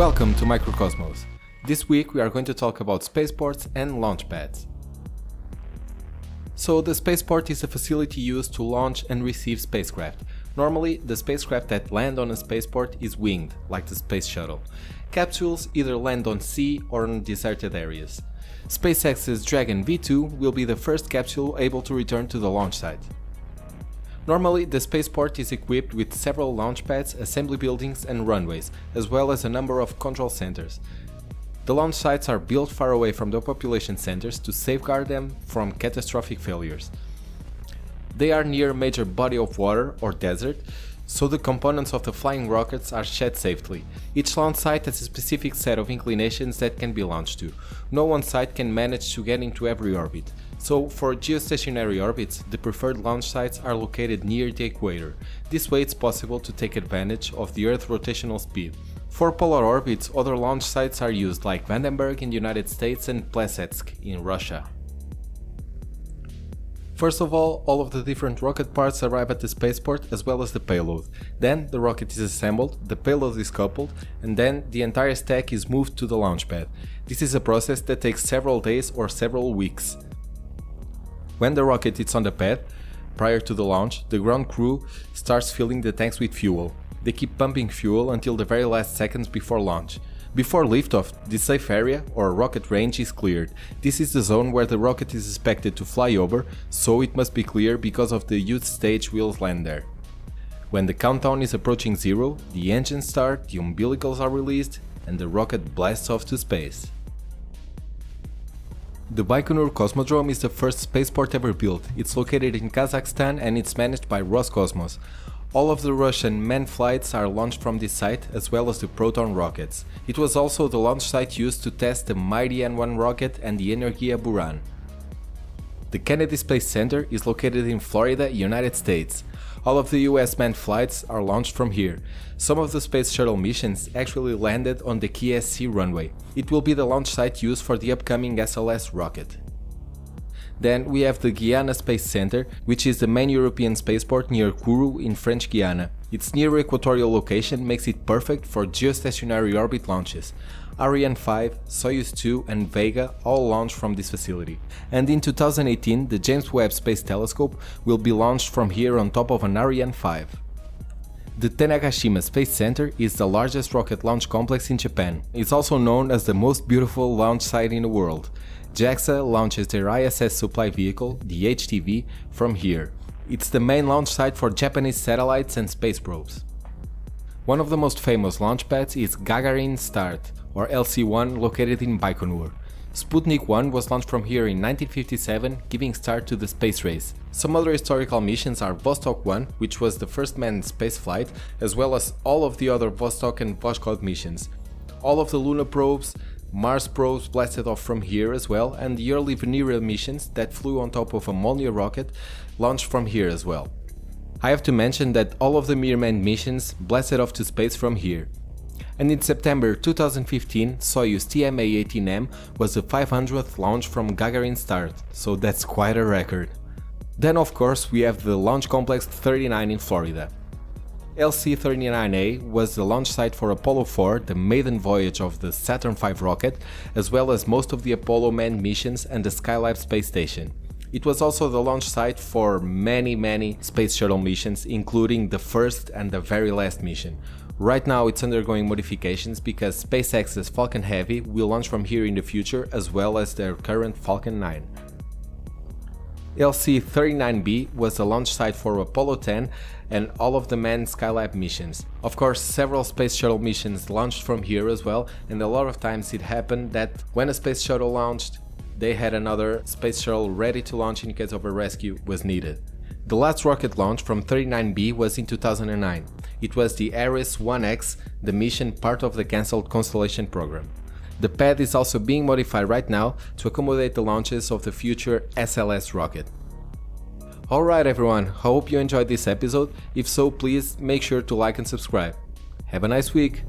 Welcome to MicroCosmos. This week we are going to talk about spaceports and launch pads. So the spaceport is a facility used to launch and receive spacecraft. Normally, the spacecraft that land on a spaceport is winged, like the space shuttle. Capsules either land on sea or on deserted areas. SpaceX's Dragon V2 will be the first capsule able to return to the launch site. Normally, the spaceport is equipped with several launch pads, assembly buildings and runways, as well as a number of control centers. The launch sites are built far away from the population centers to safeguard them from catastrophic failures. They are near a major body of water or desert, so the components of the flying rockets are shed safely. Each launch site has a specific set of inclinations that can be launched to. No one site can manage to get into every orbit. So for geostationary orbits, the preferred launch sites are located near the equator. This way it's possible to take advantage of the Earth's rotational speed. For polar orbits, other launch sites are used, like Vandenberg in the United States and Plesetsk in Russia. First of all of the different rocket parts arrive at the spaceport as well as the payload. Then the rocket is assembled, the payload is coupled, and then the entire stack is moved to the launch pad. This is a process that takes several days or several weeks. When the rocket is on the pad, prior to the launch, the ground crew starts filling the tanks with fuel. They keep pumping fuel until the very last seconds before launch. Before liftoff, the safe area or rocket range is cleared. This is the zone where the rocket is expected to fly over, so it must be clear because of the youth stage will land there. When the countdown is approaching zero, the engines start, the umbilicals are released, and the rocket blasts off to space. The Baikonur Cosmodrome is the first spaceport ever built. It's located in Kazakhstan and it's managed by Roscosmos. All of the Russian manned flights are launched from this site, as well as the Proton rockets. It was also the launch site used to test the mighty N1 rocket and the Energia Buran. The Kennedy Space Center is located in Florida, United States. All of the US manned flights are launched from here. Some of the space shuttle missions actually landed on the KSC runway. It will be the launch site used for the upcoming SLS rocket. Then we have the Guiana Space Center, which is the main European spaceport near Kourou in French Guiana. Its near equatorial location makes it perfect for geostationary orbit launches. Ariane 5, Soyuz 2 and Vega all launch from this facility. And in 2018, the James Webb Space Telescope will be launched from here on top of an Ariane 5. The Tanegashima Space Center is the largest rocket launch complex in Japan. It's also known as the most beautiful launch site in the world. JAXA launches their ISS supply vehicle, the HTV, from here. It's the main launch site for Japanese satellites and space probes. One of the most famous launch pads is Gagarin Start, or LC-1, located in Baikonur. Sputnik 1 was launched from here in 1957, giving start to the space race. Some other historical missions are Vostok 1, which was the first manned spaceflight, as well as all of the other Vostok and Voskhod missions. All of the Luna probes, Mars probes blasted off from here as well, and the early Venera missions that flew on top of a Molniya rocket launched from here as well. I have to mention that all of the Mir manned missions blasted off to space from here. And in September 2015, Soyuz TMA-18M was the 500th launch from Gagarin Start, so that's quite a record. Then of course we have the Launch Complex 39 in Florida. LC-39A was the launch site for Apollo 4, the maiden voyage of the Saturn V rocket, as well as most of the Apollo manned missions and the Skylab space station. It was also the launch site for many space shuttle missions, including the first and the very last mission. Right now it's undergoing modifications because SpaceX's Falcon Heavy will launch from here in the future, as well as their current Falcon 9. LC-39B was the launch site for Apollo 10 and all of the manned Skylab missions. Of course, several space shuttle missions launched from here as well, and a lot of times it happened that when a space shuttle launched, they had another space shuttle ready to launch in case of a rescue was needed. The last rocket launch from 39B was in 2009. It was the Ares 1X, the mission part of the cancelled Constellation program. The pad is also being modified right now to accommodate the launches of the future SLS rocket. Alright everyone, hope you enjoyed this episode. If so, please make sure to like and subscribe. Have a nice week!